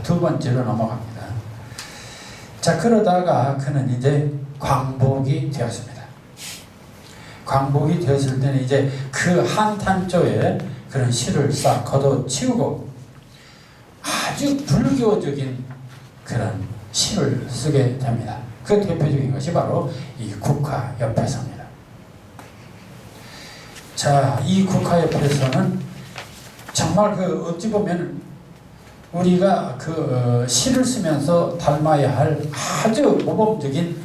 두 번째로 넘어갑니다. 자, 그러다가 그는 이제 광복이 되었습니다. 광복이 되었을 때는 이제 그 한탄조에 그런 시를 싹 걷어치우고 아주 불교적인 그런 시를 쓰게 됩니다. 그 대표적인 것이 바로 이 국화엽회서입니다. 자, 이 국화엽회서는 정말 어찌 보면 우리가 시를 쓰면서 닮아야 할 아주 모범적인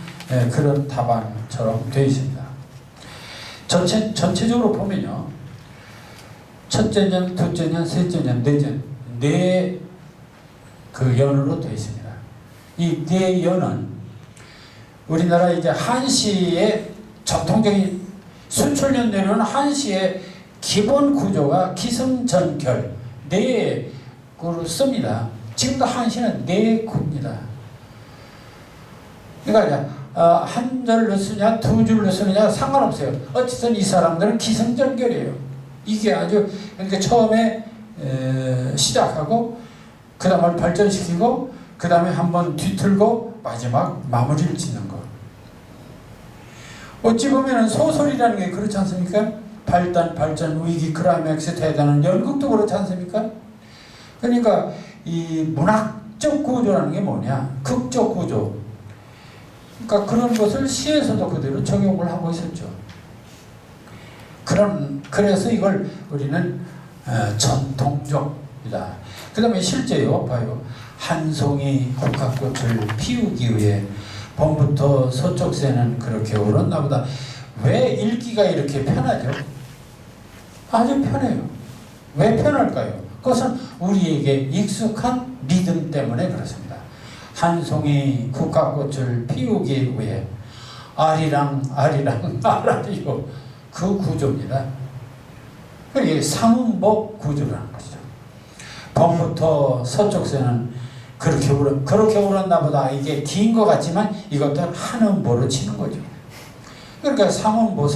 그런 답안처럼 되어 있습니다. 전체적으로 보면요, 첫째 년, 둘째 년, 셋째 년, 네 연으로 되어 있습니다. 이 네 연은 우리나라 이제 한시의 전통적인 순철년 내로는 한시의 기본 구조가 기승전결 네 구를 씁니다. 지금도 한시는 네 구입니다. 그러니까 한 절로 쓰냐 두 줄로 쓰느냐 상관없어요. 어쨌든 이 사람들은 기승전결이에요. 이게 아주 그러니까 처음에 시작하고 그 다음을 발전시키고 그 다음에 한번 뒤틀고 마지막 마무리를 짓는 거. 어찌 보면 소설이라는 게 그렇지 않습니까? 발전, 위기, 클라이맥스, 대단한 연극도 그렇지 않습니까? 그러니까 이 문학적 구조라는 게 뭐냐? 극적 구조. 그러니까 그런 것을 시에서도 그대로 적용을 하고 있었죠. 그래서 이걸 우리는 전통적이다. 그 다음에 실제요, 봐요. 한 송이 국화꽃을 피우기 위해 봄부터 서쪽새는 그렇게 울었나 보다. 왜 읽기가 이렇게 편하죠? 아주 편해요. 왜 편할까요? 그것은 우리에게 익숙한 리듬 때문에 그렇습니다. 한 송이 국화꽃을 피우기 위해 아리랑 아리랑 아라리요. 그 구조입니다. 이게 상음복 구조라는 것이죠. 봄부터 서쪽새는 그렇게 울었나 보다. 이게 긴 것 같지만 이것도 한 음보로 치는 거죠. 그러니까 상음보로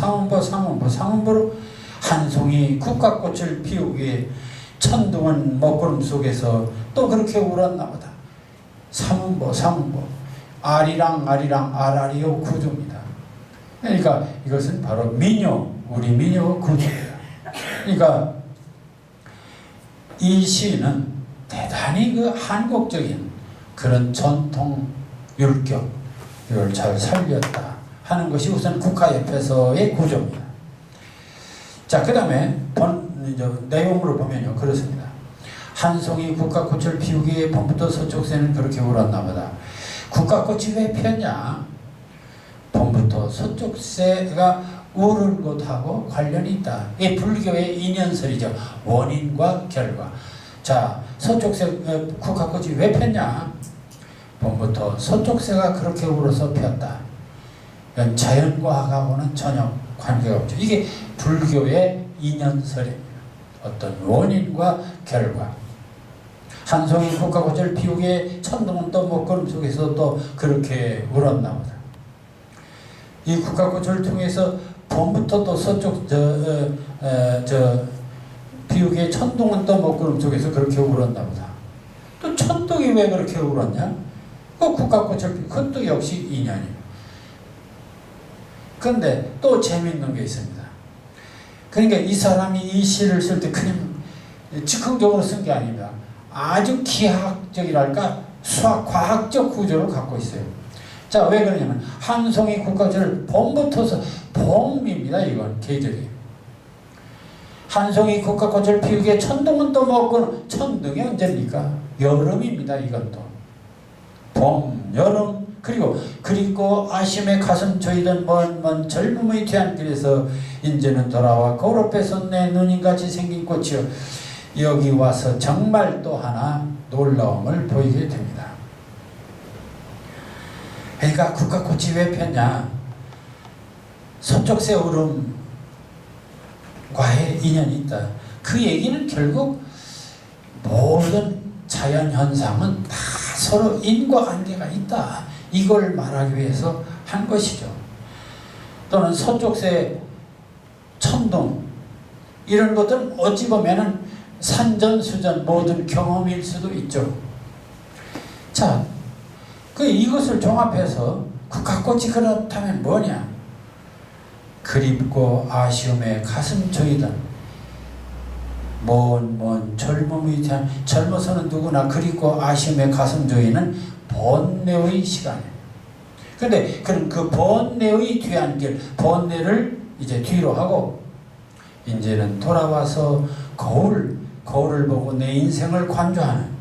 한 송이 국화꽃을 피우기에 천둥은 먹구름 속에서 또 그렇게 울었나 보다. 상음보 아리랑 아라리요 구조입니다. 그러니까 이것은 바로 우리 민요 구조예요. 그러니까 이 시는 대단히 한국적인 그런 전통 율격을 잘 살렸다 하는 것이 우선 국화엽회서의 구조입니다. 자, 그 다음에 내용으로 보면요, 그렇습니다. 한 송이 국화꽃을 피우기에 봄부터 서쪽새는 그렇게 울었나 보다. 국화꽃이 왜 피었냐? 봄부터 서쪽새가 우는 것하고 관련이 있다. 이 불교의 인연설이죠. 원인과 결과. 자, 서쪽새 국화꽃이 왜 폈냐? 봄부터 서쪽새가 그렇게 울어서 피었다. 이건 자연과학하고는 전혀 관계가 없죠. 이게 불교의 인연설입니다. 어떤 원인과 결과. 한 송이 국화꽃을 피우기에 천둥은 또 먹구름 속에서 또 그렇게 울었나 보다. 이 국화꽃을 통해서 봄부터 또 서쪽 피우기에 천둥은 또 먹구름 속에서 그렇게 울었나 보다. 또 천둥이 왜 그렇게 울었냐? 그 국화꽃을 그것도 역시 인연이에요. 그런데 또 재미있는 게 있습니다. 그러니까 이 사람이 이 시를 쓸 때 그냥 즉흥적으로 쓴 게 아닙니다. 아주 기하학적이랄까 과학적 구조를 갖고 있어요. 자, 왜 그러냐면 한 송이 국화꽃을 봄부터서 봄입니다. 이건 계절이. 한 송이 국화꽃을 피우기에 천둥은 또 먹고 천둥이 언제입니까? 여름입니다. 이것도 봄, 여름 그리고 아심의 가슴 조이던 먼 젊음의 뒤안길에서 이제는 돌아와 거울 앞에 섰네 누님같이 생긴 꽃이요. 여기 와서 정말 또 하나 놀라움을 보이게 됩니다. 그러니까 국화꽃이 왜 폈냐? 서쪽새 울음과의 인연이 있다. 그 얘기는 결국 모든 자연현상은 다 서로 인과관계가 있다. 이걸 말하기 위해서 한 것이죠. 또는 서쪽새 천둥 이런 것들은 어찌 보면은 산전수전 모든 경험일 수도 있죠. 자, 이것을 종합해서 국화꽃이 그렇다면 뭐냐? 그립고 아쉬움에 가슴 조이던 먼 젊음이 대한, 젊어서는 누구나 그립고 아쉬움에 가슴 조이는 번뇌의 시간이에요. 그런데 그 번뇌의 뒤안길, 번뇌를 이제 뒤로 하고 이제는 돌아와서 거울을 보고 내 인생을 관조하는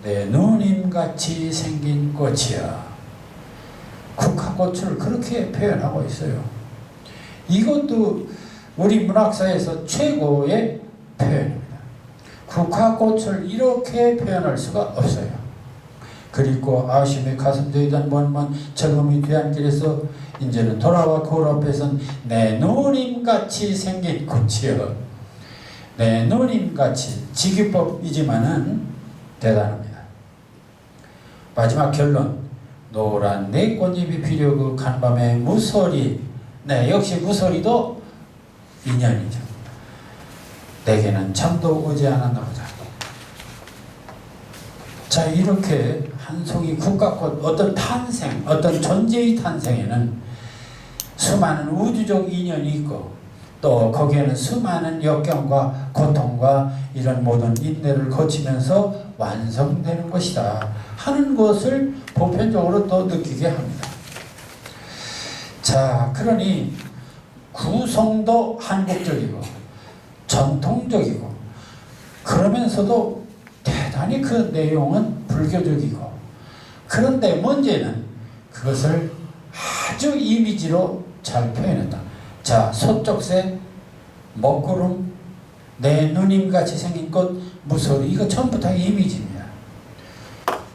내 누님같이 생긴 꽃이야. 국화꽃을 그렇게 표현하고 있어요. 이것도 우리 문학사에서 최고의 표현입니다. 국화꽃을 이렇게 표현할 수가 없어요. 그리고 아쉬움에 가슴 조이던 먼 젊음이 뒤안길에서 이제는 돌아와 거울 앞에선 내 누님같이 생긴 꽃이여. 내 누님같이, 직유법이지만은 대단합니다. 마지막 결론. 노란 내 꽃잎이 피려 그 간밤의 무소리. 네, 역시 무소리도 인연이죠. 내게는 잠도 오지 않았나 보다. 자, 이렇게 한 송이 국화꽃, 어떤 탄생, 어떤 존재의 탄생에는 수많은 우주적 인연이 있고 또 거기에는 수많은 역경과 고통과 이런 모든 인내를 거치면서 완성되는 것이다 하는 것을 보편적으로 또 느끼게 합니다. 자, 그러니 구성도 한국적이고 전통적이고 그러면서도 대단히 그 내용은 불교적이고, 그런데 문제는 그것을 아주 이미지로 잘 표현했다. 자, 소쩍새, 먹구름, 내 누님같이 생긴 꽃, 무소리, 이거 전부 다 이미지입니다.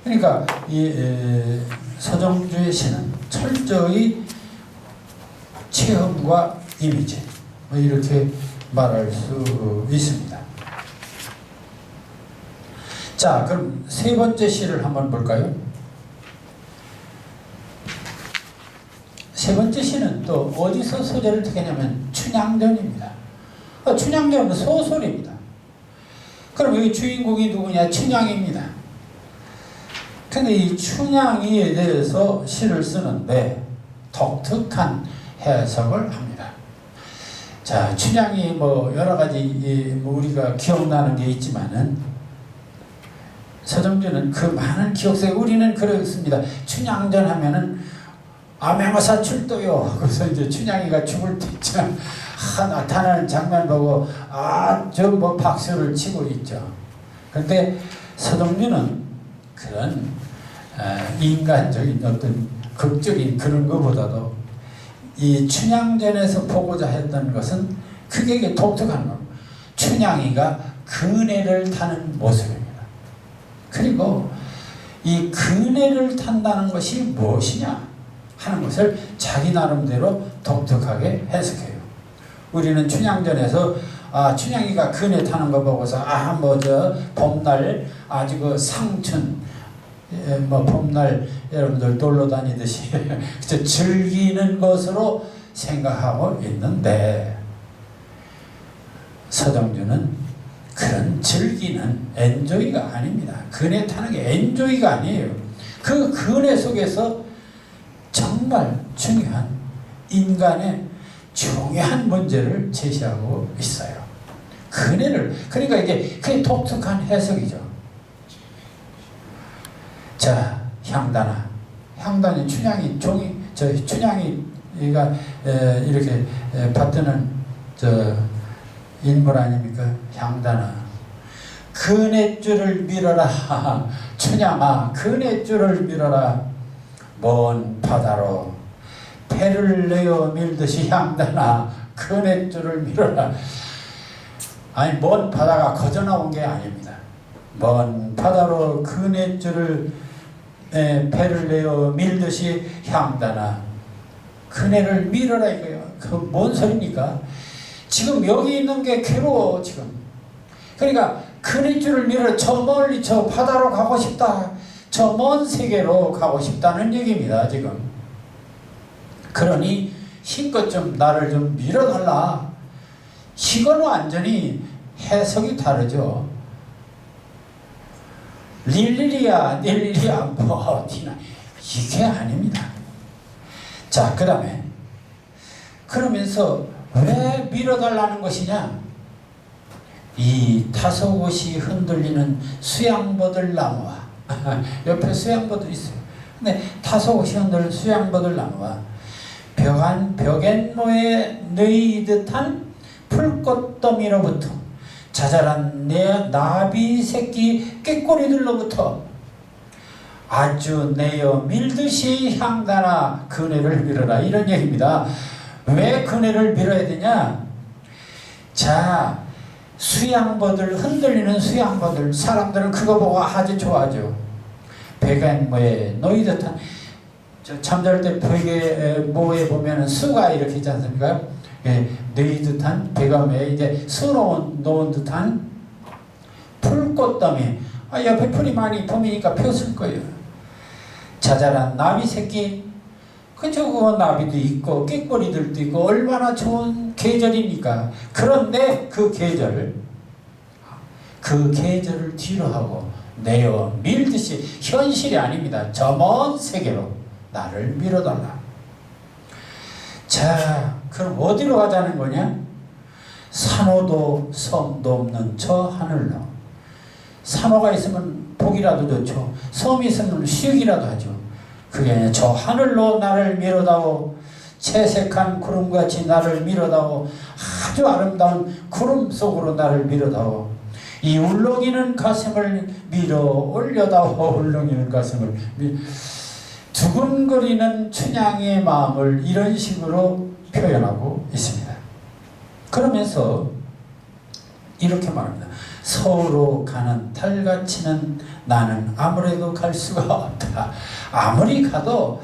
그러니까 이 서정주의 시는 철저히 체험과 이미지, 이렇게 말할 수 있습니다. 자, 그럼 세 번째 시를 한번 볼까요? 세 번째 시는 또 어디서 소재를 택했냐면 춘향전입니다. 춘향전은 소설입니다. 그럼 여기 주인공이 누구냐? 춘향입니다. 근데 이 춘향이에 대해서 시를 쓰는데 독특한 해석을 합니다. 자, 춘향이 여러 가지 우리가 기억나는 게 있지만은 서정주는 그 많은 기억 속에 우리는 그렇습니다. 춘향전 하면은 암행어사 출도요. 그래서 이제 춘향이가 죽을 때 나타나는 장면 보고 박수를 치고 있죠. 그런데 서정주는 그런 인간적인 어떤 극적인 그런 것보다도 이 춘향전에서 보고자 했던 것은 그게 독특한 겁니다. 춘향이가 그네를 타는 모습입니다. 그리고 이 그네를 탄다는 것이 무엇이냐 하는 것을 자기 나름대로 독특하게 해석해요. 우리는 춘향전에서 춘향이가 그네 타는 거 보고서 봄날 아주 그 상춘 봄날 여러분들 놀러 다니듯이 즐기는 것으로 생각하고 있는데, 서정주는 그런 즐기는 엔조이가 아닙니다. 그네 타는 게 엔조이가 아니에요. 그 그네 속에서 정말 중요한 인간의 중요한 문제를 제시하고 있어요. 그네를, 그러니까 이게 그게 독특한 해석이죠. 자, 향단아. 향단이 춘향이가 이렇게 받드는 인물 아닙니까? 향단아. 그네줄을 밀어라. 춘향아, 그네줄을 밀어라. 먼 바다로 배를 내어 밀듯이 향단아, 그네줄을 밀어라. 아니, 먼 바다가 거저 나온 게 아닙니다. 먼 바다로 그네줄을 배를 내어 밀듯이 향단아, 그네를 밀어라 이거예요. 그 뭔 소리입니까? 지금 여기 있는 게 괴로워 지금. 그러니까 그네줄을 밀어 저 멀리 저 바다로 가고 싶다, 저 먼 세계로 가고 싶다는 얘기입니다 지금. 그러니 힘껏 좀 나를 좀 밀어달라. 이건 완전히 해석이 다르죠. 릴리리야 닐리리야 뭐 어디나 이게 아닙니다. 자, 그 다음에 그러면서 왜 밀어달라는 것이냐? 이 다섯 곳이 흔들리는 수양버들 나무와 옆에 수양버들 있어요. 근데 다섯 곳이 흔들리는 수양버들 나무와 벽엔모에 너희듯한 풀꽃더미로부터 자잘한 나비 새끼 꾀꼬리들로부터 아주 내어 밀듯이 향단아 그네를 밀어라, 이런 얘기입니다. 왜 그네를 밀어야 되냐? 자, 수양버들, 흔들리는 수양버들, 사람들은 그거 보고 아주 좋아하죠. 벽엔모에 너희듯한, 잠잘 때 벽에 보면은 수가 이렇게 있지 않습니까? 예, 너희듯한 벽에 이제 수 놓은 듯한 풀꽃더미. 옆에 풀이 많이 봄이니까 폈을 거예요. 자잘한 나비 새끼, 그거 나비도 있고 꾀꼬리들도 있고 얼마나 좋은 계절입니까? 그런데 그 계절을 뒤로 하고 내어 밀듯이, 현실이 아닙니다. 저 먼 세계로 나를 밀어달라. 자, 그럼 어디로 가자는 거냐? 산호도 섬도 없는 저 하늘로. 산호가 있으면 복이라도 좋죠. 섬이 있으면 쉬기라도 하죠. 그게 아니라 저 하늘로 나를 밀어다오. 채색한 구름같이 나를 밀어다오. 아주 아름다운 구름 속으로 나를 밀어다오. 이 울렁이는 가슴을 밀어 올려다오. 울렁이는 가슴을 두근거리는 춘향의 마음을 이런 식으로 표현하고 있습니다. 그러면서 이렇게 말합니다. 서울로 가는 달같이는 나는 아무래도 갈 수가 없다. 아무리 가도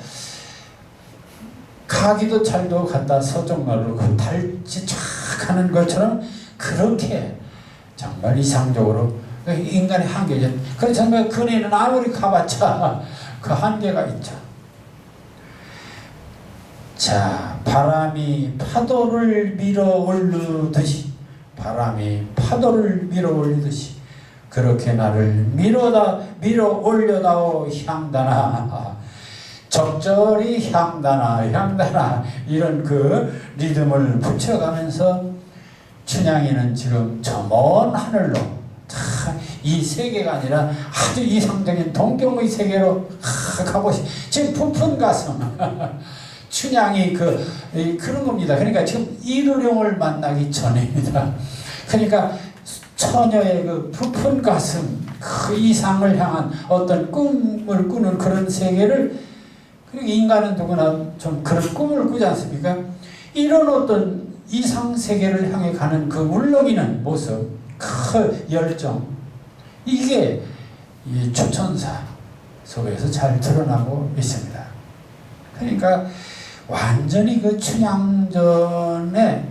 가기도 잘도 갔다 서쪽날로 그 달지 쫙 가는 것처럼 그렇게 정말 이상적으로 인간의 한계죠. 그래서 정말 그네는 아무리 가봤자 그 한계가 있죠. 자, 바람이 파도를 밀어 올리듯이, 바람이 파도를 밀어 올리듯이 그렇게 나를 밀어 올려다오 향단아. 적절히 향단아 이런 그 리듬을 붙여가면서 춘향이는 지금 저 먼 하늘로, 이 세계가 아니라 아주 이상적인 동경의 세계로 가고 지금 부푼 가슴 춘향이 그런 겁니다. 그러니까 지금 이루룡을 만나기 전입니다. 그러니까 처녀의 그 부푼 가슴, 그 이상을 향한 어떤 꿈을 꾸는 그런 세계를, 그리고 인간은 누구나 좀 그런 꿈을 꾸지 않습니까? 이런 어떤 이상 세계를 향해 가는 그 울렁이는 모습, 그 열정, 이게 이 추천사 속에서 잘 드러나고 있습니다. 그러니까 완전히 그 춘향전의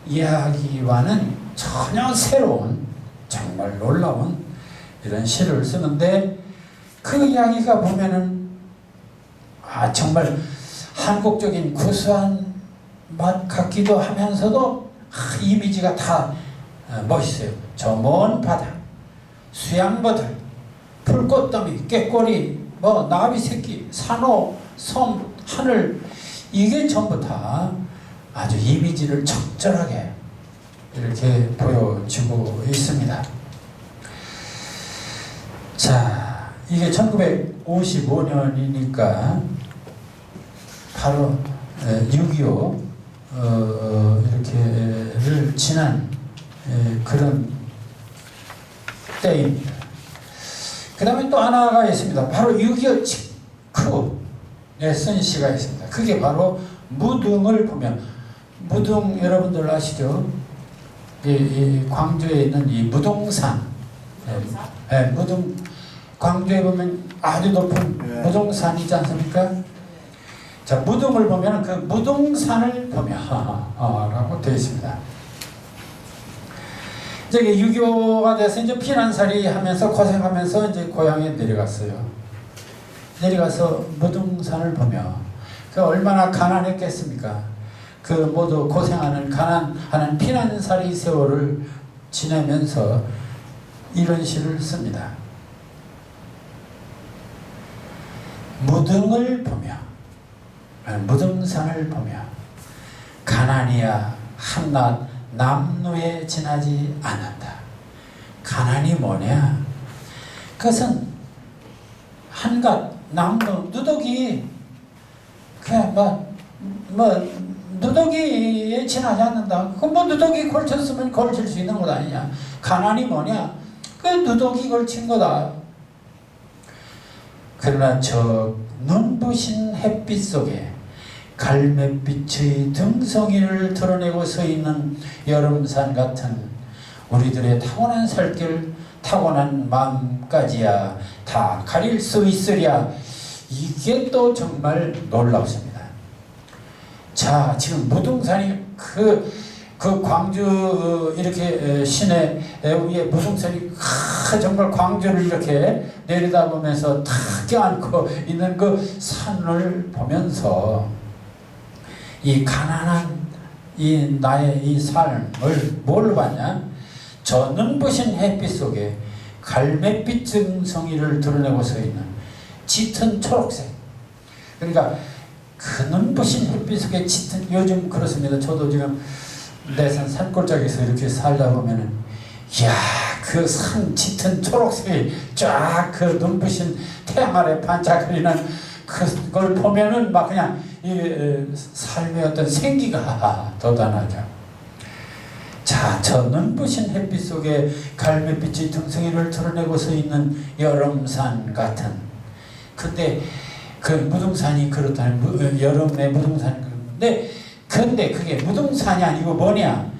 이야기와는 전혀 새로운, 정말 놀라운 이런 시를 쓰는데, 그 이야기가 보면은 정말 한국적인 구수한 맛 같기도 하면서도 이미지가 다 멋있어요. 저 먼 바다, 수양버들, 풀꽃더미, 꾀꼬리, 나비 새끼, 산호, 섬, 하늘, 이게 전부 다 아주 이미지를 적절하게 이렇게 보여주고 있습니다. 자, 이게 1955년이니까 바로 6.25 이렇게를 지난 그런 때입니다. 그 다음에 또 하나가 있습니다. 바로 6.25 직후에 쓴 시가 있습니다. 그게 바로 무등을 보면, 무등 여러분들 아시죠? 이 광주에 있는 이 무등산, 무등, 광주에 보면 아주 높은 무등산이 있지 않습니까? 자, 무등을 보면 그 무등산을 보면 라고 되어 있습니다. 이제 6.25가 돼서 이제 피난살이 하면서 고생하면서 이제 고향에 내려갔어요. 내려가서 무등산을 보며 그 얼마나 가난했겠습니까? 그 모두 고생하는 가난하는 피난살이 세월을 지내면서 이런 시를 씁니다. 무등을 보며 무등산을 보며 가난이야 한낱 남루에 지나지 않는다. 가난이 뭐냐? 그것은 한갓 남루 누더기 그냥 누더기에 지나지 않는다. 그 누더기 걸쳤으면 걸칠 수 있는 것 아니냐? 가난이 뭐냐? 그 누더기 걸친 거다. 그러나 저 눈부신 햇빛 속에 갈매빛의 등성이를 드러내고 서 있는 여름산 같은 우리들의 타고난 살길, 타고난 마음까지야 다 가릴 수 있으랴. 이게 또 정말 놀랍습니다. 자, 지금 무등산이 그 광주 이렇게 시내 위에 무등산이 정말 광주를 이렇게 내려다보면서 탁 껴안고 있는 그 산을 보면서 이 가난한 이 나의 이 삶을 뭘로 봤냐? 저 눈부신 햇빛 속에 갈매빛 등성이를 드러내고 서 있는 짙은 초록색. 그러니까 그 눈부신 햇빛 속에 짙은, 요즘 그렇습니다. 저도 지금 내산 산골짜기에서 이렇게 살다 보면은, 이야, 그 산 짙은 초록색이 쫙 그 눈부신 태양 아래 반짝거리는 그걸 보면은 막 그냥 이 삶의 어떤 생기가 돋아나죠. 자, 저 눈부신 햇빛 속에 갈매빛의 등성이를 드러내고 서 있는 여름산 같은. 근데 그 무등산이 그렇다는 여름의 무등산이 그런데 근데 그게 무등산이 아니고 뭐냐?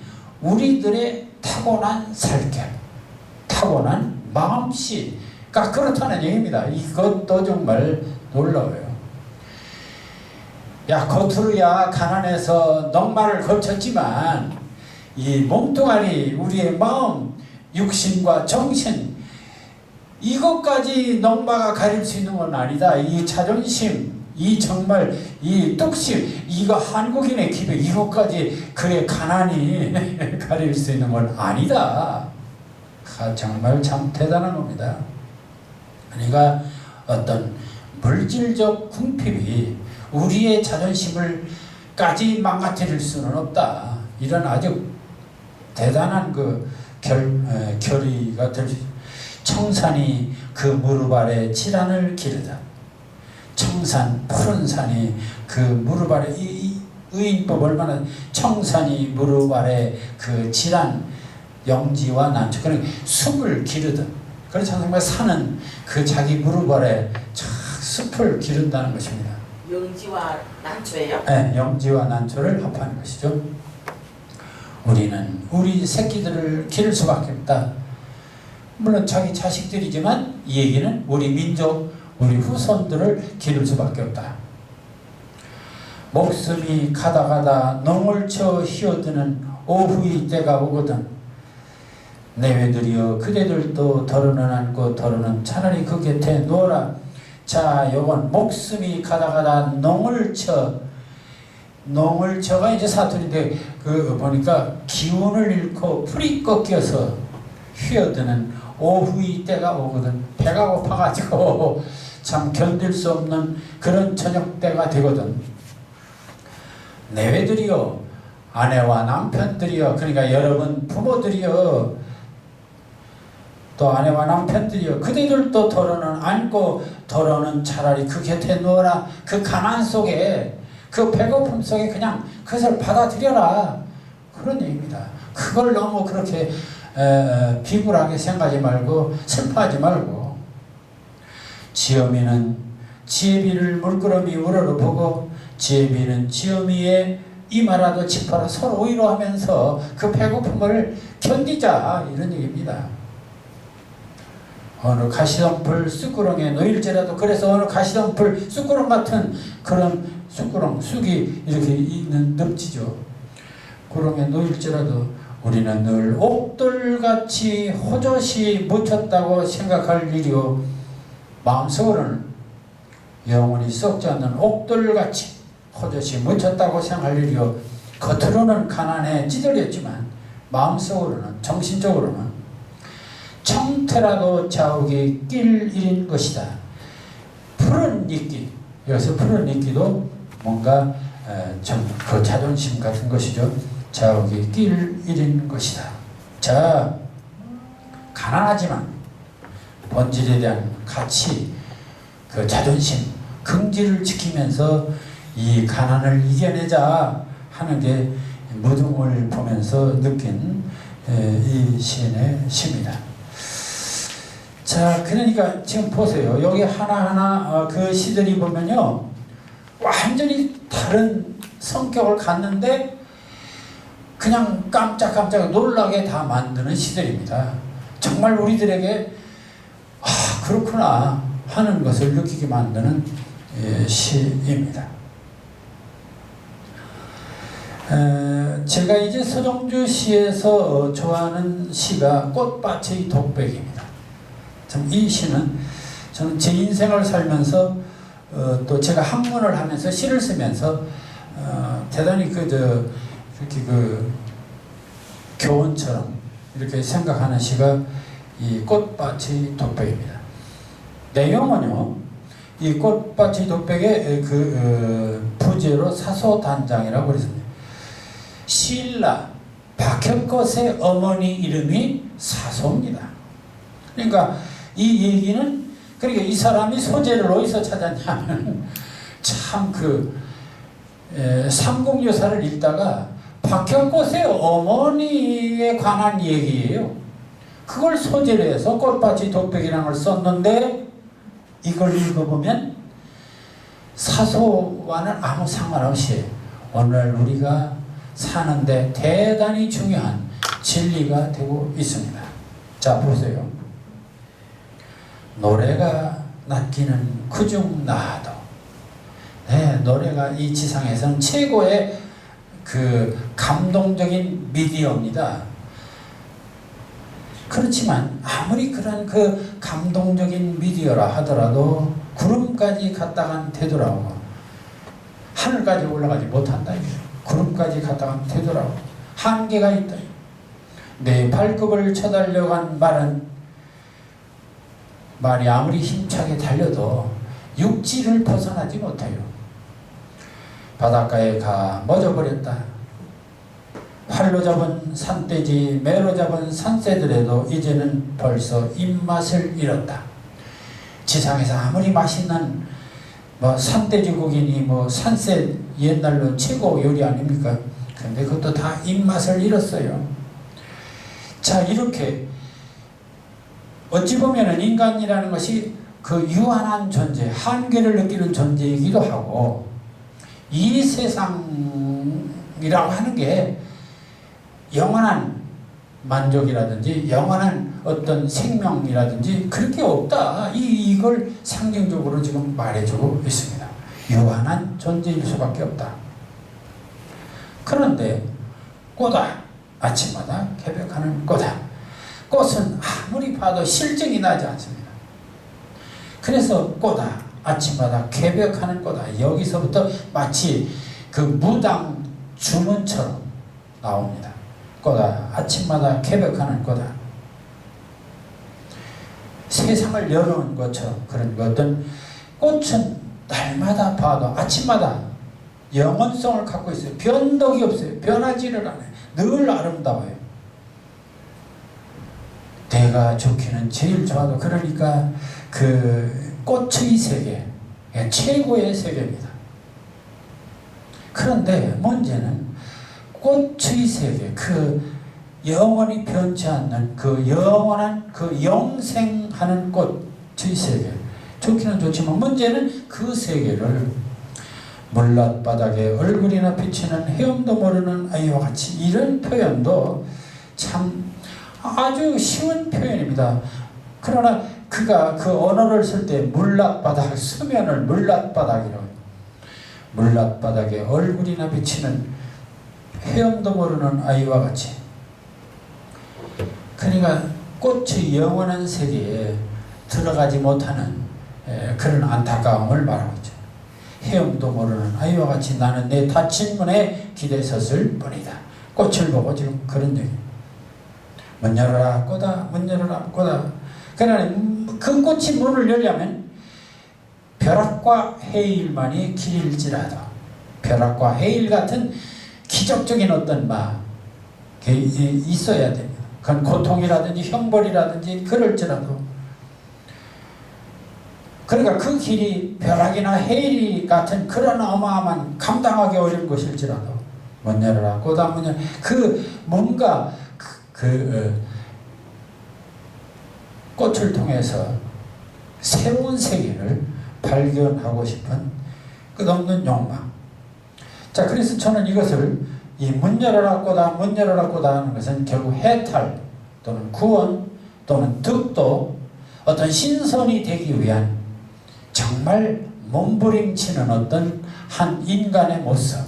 우리들의 타고난 살결, 타고난 마음씨가 그렇다는 얘기입니다. 이것도 정말 놀라워요. 야, 겉으로야 가난해서 넉마를 거쳤지만 이 몸뚱아리, 우리의 마음, 육신과 정신, 이것까지 넉마가 가릴 수 있는 건 아니다. 이 자존심, 이 정말 이 뚝심, 이거 한국인의 기백, 이것까지 그의 가난이 가릴 수 있는 건 아니다. 정말 참 대단한 겁니다. 그러니까 어떤 물질적 궁핍이 우리의 자존심을까지 망가뜨릴 수는 없다. 이런 아주 대단한 그 결의가 될 수. 청산이 그 무릎 아래 질환을 기르다. 청산, 푸른 산이 그 무릎 아래, 이 의인법 얼마나, 청산이 무릎 아래 그 질환, 영지와 난초, 그러니까 숲을 기르듯. 그래서 정말 산은 그 자기 무릎 아래 숲을 기른다는 것입니다. 영지와 난초예요? 네, 영지와 난초를 합하는 것이죠. 우리는 우리 새끼들을 기를 수밖에 없다. 물론 자기 자식들이지만 이 얘기는 우리 민족, 우리 후손들을 기를 수밖에 없다. 목숨이 가다 농을 쳐 휘어드는 오후의 때가 오거든 내외들이여 그대들도 더러는 안고 더러는 차라리 그 곁에 누워라. 자, 요건 목숨이 가다 농을 쳐가 이제 사투리인데 그 보니까 기운을 잃고 풀이 꺾여서 휘어드는 오후의 때가 오거든. 배가 고파가지고 참 견딜 수 없는 그런 저녁 때가 되거든. 내외들이여, 아내와 남편들이여, 그러니까 여러분 부모들이여, 또 아내와 남편들이여, 그대들도 더러는 안고 더러는 차라리 그 곁에 누워라. 그 가난 속에, 그 배고픔 속에 그냥 그것을 받아들여라. 그런 얘기입니다. 그걸 너무 그렇게 비굴하게 생각하지 말고 슬퍼하지 말고. 지엄이는 지혜비를 물끄러미 우러러보고 지혜비는 지엄이의 이마라도 짚어라. 서로 위로하면서 그 배고픔을 견디자. 이런 얘기입니다. 어느 가시덤불 쑥구렁에 놓일지라도, 그래서 어느 가시덤불 쑥구렁 같은 그런 쑥구렁, 쑥이 이렇게 있는 늪지죠. 구렁에 놓일지라도 우리는 늘 옥돌같이 호젓이 묻혔다고 생각할 일이요, 마음속으로는 영원히 썩지 않는 옥돌같이 호젓이 묻혔다고 생각할 일이요, 겉으로는 가난에 찌들렸지만 마음속으로는, 정신적으로는 청태라도 자욱이 낄 일인 것이다. 푸른 푸른 이끼, 여기서 푸른 이끼도 뭔가 좀 그 자존심 같은 것이죠. 자, 여기 끼를 잃은 것이다. 자, 가난하지만 본질에 대한 가치, 그 자존심, 긍지를 지키면서 이 가난을 이겨내자 하는 게 무덤을 보면서 느낀 이 시인의 시입니다. 자, 그러니까 지금 보세요. 여기 하나하나 그 시들이 보면요, 완전히 다른 성격을 갖는데 그냥 깜짝깜짝 놀라게 다 만드는 시들입니다. 정말 우리들에게 그렇구나 하는 것을 느끼게 만드는 시입니다. 제가 이제 서정주 시에서 좋아하는 시가 꽃밭의 독백입니다. 참 이 시는 저는 제 인생을 살면서 또 제가 학문을 하면서 시를 쓰면서 대단히 이렇게 교훈처럼 이렇게 생각하는 시가 이 꽃밭의 독백입니다. 내용은요, 이 꽃밭의 독백의 부제로 사소단장이라고 그랬습니다. 신라 박혁것의 어머니 이름이 사소입니다. 그러니까 이 얘기는, 그러니까 이 사람이 소재를 어디서 찾았냐면 참 삼국유사를 읽다가 박혁것의 어머니에 관한 얘기예요. 그걸 소재로 해서 꽃밭의 독백이라는 걸 썼는데, 이걸 읽어보면 사소와는 아무 상관없이 오늘 우리가 사는데 대단히 중요한 진리가 되고 있습니다. 자, 보세요. 노래가 낚이는 그중 나도. 네, 노래가 이 지상에서는 최고의 감동적인 미디어입니다. 그렇지만 아무리 그런 감동적인 미디어라 하더라도 구름까지 갔다간 되돌아오고 하늘까지 올라가지 못한다. 구름까지 갔다간 되돌아오고 한계가 있다. 내 발급을 쳐달려간 말이 아무리 힘차게 달려도 육지를 벗어나지 못해요. 바닷가에 가 멎어버렸다. 활로 잡은 산돼지, 매로 잡은 산새들에도 이제는 벌써 입맛을 잃었다. 지상에서 아무리 맛있는 산돼지 고기니 산새 옛날로 최고 요리 아닙니까? 근데 그것도 다 입맛을 잃었어요. 자, 이렇게 어찌 보면은 인간이라는 것이 유한한 존재, 한계를 느끼는 존재이기도 하고, 이 세상이라고 하는 게 영원한 만족이라든지 영원한 어떤 생명이라든지 그렇게 없다. 이걸 상징적으로 지금 말해주고 있습니다. 유한한 존재일 수밖에 없다. 그런데 꽃아, 아침마다 개벽하는 꽃아. 꽃은 아무리 봐도 실증이 나지 않습니다. 그래서 꽃아, 아침마다 개벽하는 꽃아. 여기서부터 마치 무당 주문처럼 나옵니다. 꽃아, 아침마다 개벽하는 꽃아. 세상을 여는 것처럼 그런 어떤 꽃은 날마다 봐도 아침마다 영원성을 갖고 있어요. 변덕이 없어요. 변하지를 않아요. 늘 아름다워요. 내가 좋기는 제일 좋아도, 그러니까 꽃의 세계, 최고의 세계입니다. 그런데 문제는 꽃의 세계, 영원히 변치 않는 영원한 영생하는 꽃의 세계, 좋기는 좋지만 문제는 그 세계를 물랏바닥에 얼굴이나 비치는 헤엄도 모르는 아이와 같이, 이런 표현도 참 아주 쉬운 표현입니다. 그러나 그가 언어를 쓸 때 물랏바닥, 수면을 물랏바닥이라고, 물랏바닥에 얼굴이나 비치는 헤엄도 모르는 아이와 같이. 그러니까 꽃의 영원한 세계에 들어가지 못하는 그런 안타까움을 말하고 있죠. 헤엄도 모르는 아이와 같이 나는 내 닫힌 문에 기대 섰을 뿐이다. 꽃을 보고 지금 그런 얘기. 문 열어라 꽃아, 문 열어라 꽃아. 그러나 그 꽃이 문을 열려면 벼락과 해일만이 길일지라도 벼락과 해일 같은 기적적인 어떤 있어야 됩니다. 그건 고통이라든지 형벌이라든지 그럴지라도 그러니까 그 길이 벼락이나 해일 같은 그런 어마어마한 감당하기 어려운 것일지라도 문 열어라 고다 문 열어라 뭔가 꽃을 통해서 새로운 세계를 발견하고 싶은 끝없는 욕망. 자, 그래서 저는 이것을 이 문 열어라 꼬다 문 열어라 꼬다 하는 것은 결국 해탈 또는 구원 또는 득도 어떤 신선이 되기 위한 정말 몸부림치는 어떤 한 인간의 모습.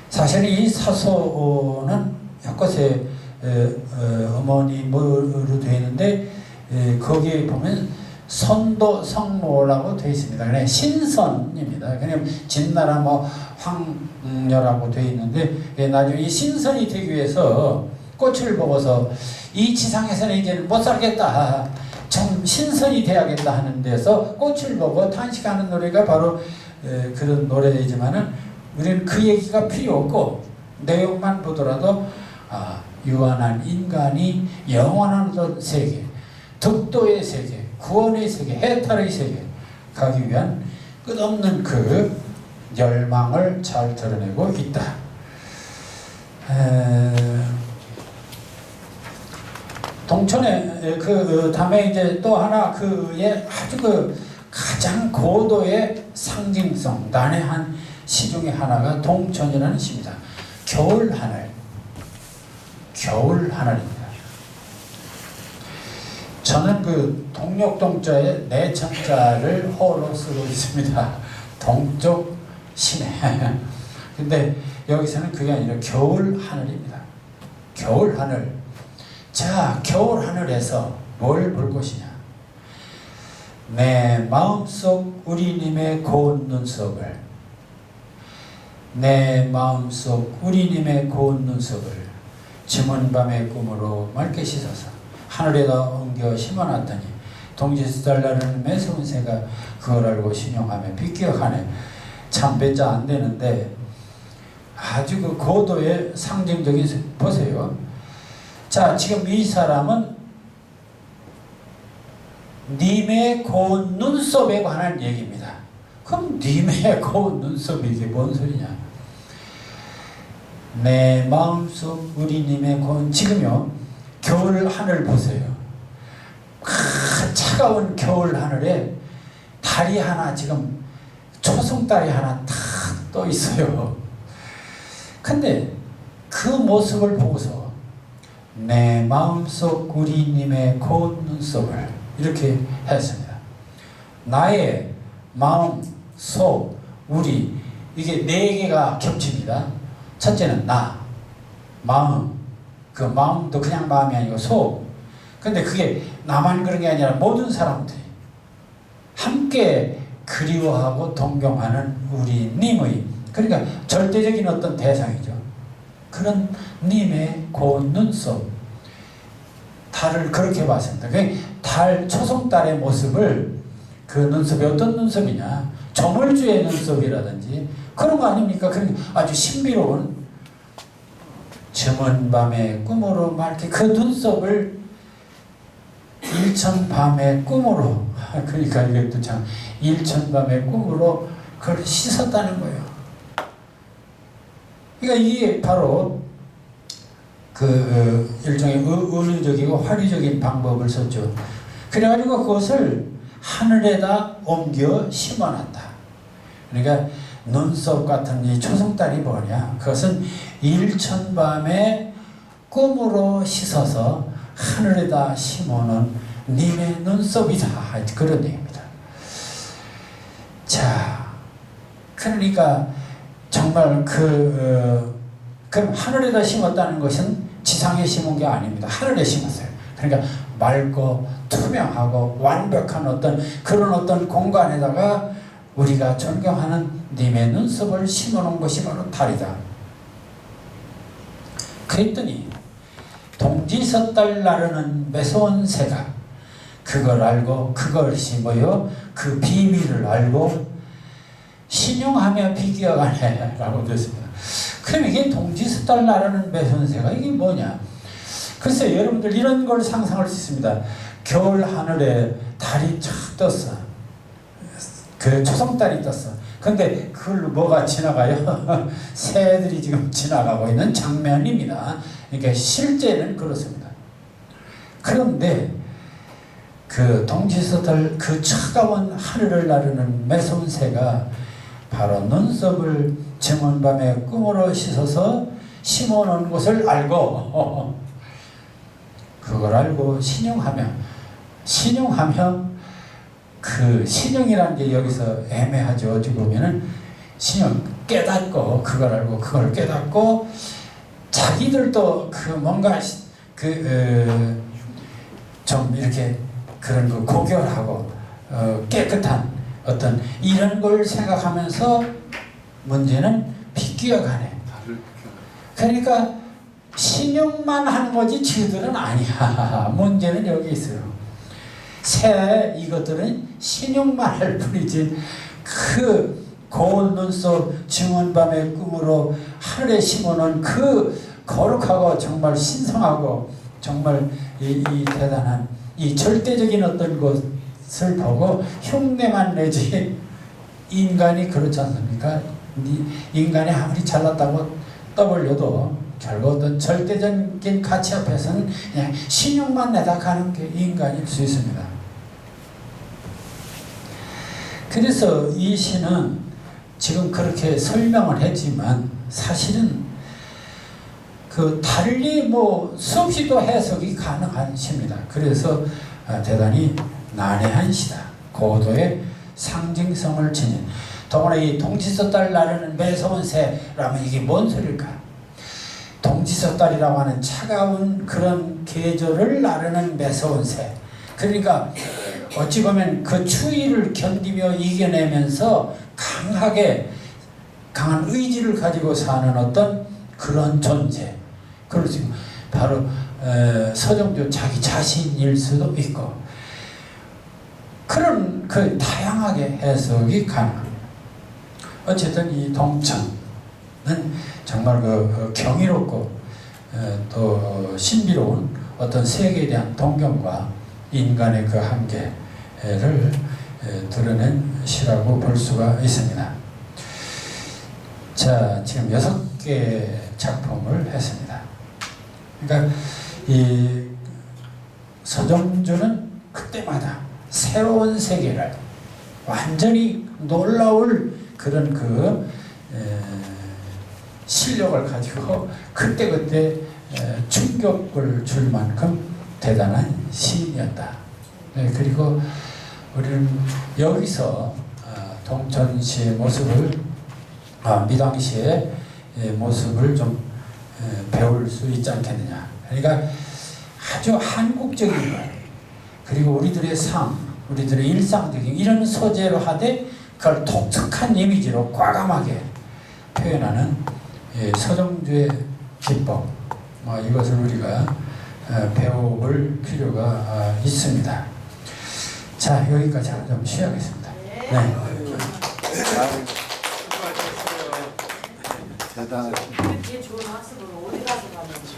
사실 이 사소는 약것에 어머니로 되어 있는데 거기에 보면 선도 성모라고 되어 있습니다. 그냥 신선입니다. 그냥 진나라 황녀라고 되어 있는데 나중에 이 신선이 되기 위해서 꽃을 보고서 이 지상에서는 이제는 못 살겠다. 좀 신선이 돼야겠다 하는 데서 꽃을 보고 탄식하는 노래가 바로 그런 노래이지만은 우리는 그 얘기가 필요 없고 내용만 보더라도 유한한 인간이 영원한 어떤 세계, 득도의 세계, 구원의 세계, 해탈의 세계 가기 위한 끝없는 그 열망을 잘 드러내고 있다. 동천에 다음에 이제 또 하나 그의 아주 가장 고도의 상징성 난해한 시 중에 하나가 동천이라는 시입니다. 겨울 하늘, 겨울 하늘입니다. 저는 동력동자에 내천자를 호로 쓰고 있습니다. 동쪽 시내. 근데 여기서는 그게 아니라 겨울 하늘입니다. 겨울 하늘. 자, 겨울 하늘에서 뭘 볼 것이냐? 내 마음속 우리님의 고운 눈썹을, 내 마음속 우리님의 고운 눈썹을 지문 밤의 꿈으로 맑게 씻어서 하늘에다 옮겨 심어놨더니 동지에서 달라는 매서운 새가 그걸 알고 신용하며 비껴가네. 참 배짜 안 되는데 아주 고도의 상징적인 보세요. 자, 지금 이 사람은 님의 고운 눈썹에 관한 얘기입니다. 그럼 님의 고운 눈썹이 이게 뭔 소리냐? 내 마음속 우리님의 고운, 지금요 겨울 하늘 보세요. 차가운 겨울 하늘에 달이 하나, 지금 초승달이 하나 탁 떠 있어요. 근데 그 모습을 보고서 내 마음속 우리님의 고운 눈썹을 이렇게 했습니다. 나의 마음, 속, 우리, 이게 네 개가 겹칩니다. 첫째는 나, 마음, 그 마음도 그냥 마음이 아니고 속. 근데 그게 나만 그런 게 아니라 모든 사람들이 함께 그리워하고 동경하는 우리 님의, 그러니까 절대적인 어떤 대상이죠. 그런 님의 고운 눈썹, 달을 그렇게 봤습니다. 달, 초승달의 모습을, 그 눈썹이 어떤 눈썹이냐, 조물주의 눈썹이라든지 그런 거 아닙니까? 그러니까 아주 신비로운 저먼 밤의 꿈으로 맑게 그 눈썹을 일천밤의 꿈으로, 그러니까 이것도 참 일천밤의 꿈으로 그걸 씻었다는 거예요. 그러니까 이게 바로 일종의 의료적이고 화리적인 방법을 썼죠. 그래가지고 그것을 하늘에다 옮겨 심어놨다. 그러니까 눈썹 같은 이 초승달이 뭐냐? 그것은 일천밤의 꿈으로 씻어서 하늘에다 심어놓은 님의 눈썹이다. 그런 얘기입니다. 자, 그러니까 정말 그럼 하늘에다 심었다는 것은 지상에 심은 게 아닙니다. 하늘에 심었어요. 그러니까 맑고 투명하고 완벽한 그런 어떤 공간에다가 우리가 존경하는 님의 눈썹을 심어놓은 것이 바로 달이다. 그랬더니 동지섣달 나르는 매서운 새가 그걸 알고 그것이 뭐요? 그 비밀을 알고 신용하며 비교하네 라고 됐습니다. 그럼 이게 동지스달 나르는 매선새가 이게 뭐냐? 글쎄 여러분들 이런 걸 상상할 수 있습니다. 겨울 하늘에 달이 쫙 떴어. 그 초성달이 떴어. 근데 그걸로 뭐가 지나가요? 새들이 지금 지나가고 있는 장면입니다. 그러니까 실제는 그렇습니다. 그런데 그 동지서달 그 차가운 하늘을 나르는 매서운 새가 바로 눈썹을 정원밤에 꿈으로 씻어서 심어놓은 것을 알고 그걸 알고 신용하며 그 신용이라는 게 여기서 애매하죠. 어찌 보면은 신용 깨닫고 그걸 알고 그걸 깨닫고 자기들도 그 뭔가 좀 이렇게 그런 거 고결하고 깨끗한 어떤 이런 걸 생각하면서 문제는 비껴가네. 그러니까 신용만 하는 거지 지들은 아니야. 문제는 여기 있어요. 새 이것들은 신용만 할 뿐이지 그 고운 눈썹 증언밤의 꿈으로 하늘에 심어놓은 그 거룩하고 정말 신성하고 정말 이 대단한 이 절대적인 어떤 것을 보고 흉내만 내지 인간이 그렇지 않습니까? 인간이 아무리 잘났다고 떠벌려도 결국 어떤 절대적인 가치 앞에서는 그냥 신용만 내다 가는 게 인간일 수 있습니다. 그래서 이 시는 지금 그렇게 설명을 했지만 사실은 그 달리 뭐 수없이도 해석이 가능한 시입니다. 그래서 대단히 난해한 시다. 고도의 상징성을 지닌 더구나 이 동지서달 나르는 매서운 새라면 이게 뭔 소리일까? 동지서달이라고 하는 차가운 그런 계절을 나르는 매서운 새. 그러니까 어찌 보면 그 추위를 견디며 이겨내면서 강한 의지를 가지고 사는 어떤 그런 존재. 그렇지. 바로 서정조 자기 자신일 수도 있고 그런 그 다양하게 해석이 가능합니다. 어쨌든 이 동천은 정말 그 경이롭고 또 신비로운 어떤 세계에 대한 동경과 인간의 그 한계를 드러낸 시라고 볼 수가 있습니다. 자, 지금 6개 작품을 했습니다. 그러니까 이 서정주는 그때마다 새로운 세계를 완전히 놀라울 그런 그 실력을 가지고 그때그때 충격을 줄 만큼 대단한 시인이었다. 네, 그리고 우리는 여기서 동천시의 모습을 미당시의 모습을 좀 배울 수 있지 않겠느냐. 그러니까 아주 한국적인 것 그리고 우리들의 삶, 우리들의 일상적인 이런 소재로 하되 그걸 독특한 이미지로 과감하게 표현하는 서정주의 기법 이것을 우리가 배워볼 필요가 있습니다. 자, 여기까지 좀 쉬어야겠습니다. 네. 대단하십니다. 이렇게 좋은 학습을 어디 가서 가는지.